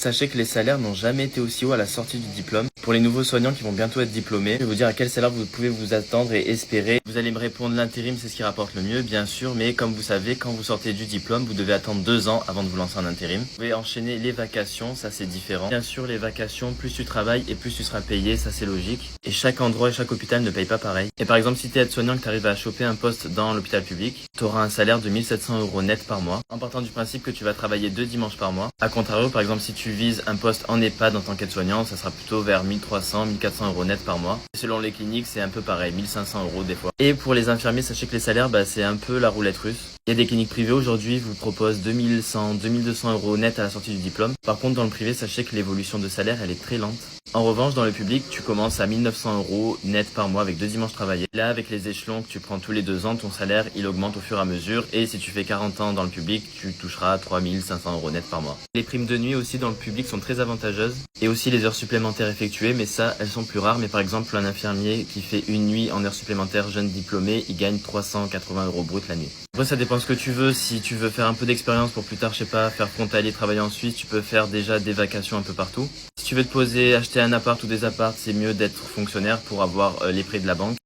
Sachez que les salaires n'ont jamais été aussi hauts à la sortie du diplôme. Pour les nouveaux soignants qui vont bientôt être diplômés, je vais vous dire à quel salaire vous pouvez vous attendre et espérer. Vous allez me répondre l'intérim, c'est ce qui rapporte le mieux, bien sûr, mais comme vous savez, quand vous sortez du diplôme, vous devez attendre 2 ans avant de vous lancer en intérim. Vous pouvez enchaîner les vacations, ça c'est différent. Bien sûr, les vacations, plus tu travailles et plus tu seras payé, ça c'est logique. Et chaque endroit et chaque hôpital ne paye pas pareil. Et par exemple, si tu es aide-soignant et que tu arrives à choper un poste dans l'hôpital public, tu auras un salaire de 1700 € net par mois, en partant du principe que tu vas travailler 2 dimanches par mois. A contrario, par exemple, si tu vises un poste en EHPAD en tant qu'aide-soignant, ça sera plutôt vers 1300, 1400 € net par mois. Et selon les cliniques, c'est un peu pareil, 1500 € des fois. Et pour les infirmiers, sachez que les salaires, c'est un peu la roulette russe. Il y a des cliniques privées aujourd'hui vous proposent 2100, 2200 € net à la sortie du diplôme. Par contre, dans le privé, sachez que l'évolution de salaire, elle est très lente. En revanche, dans le public, tu commences à 1900 € net par mois avec 2 dimanches travaillés. Là, avec les échelons que tu prends tous les 2 ans, ton salaire, il augmente au fur et à mesure. Et si tu fais 40 ans dans le public, tu toucheras 3500 € net par mois. Les primes de nuit aussi dans le public sont très avantageuses. Et aussi les heures supplémentaires effectuées, mais ça, elles sont plus rares. Mais par exemple, un infirmier qui fait une nuit en heures supplémentaires jeune diplômé, il gagne 380 € brut la nuit. Après, ça dépend ce que tu veux. Si tu veux faire un peu d'expérience pour plus tard, je sais pas, faire frontalier, travailler en Suisse, tu peux faire déjà des vacations un peu partout. Si tu veux te poser, acheter un appart ou des apparts, c'est mieux d'être fonctionnaire pour avoir les prêts de la banque.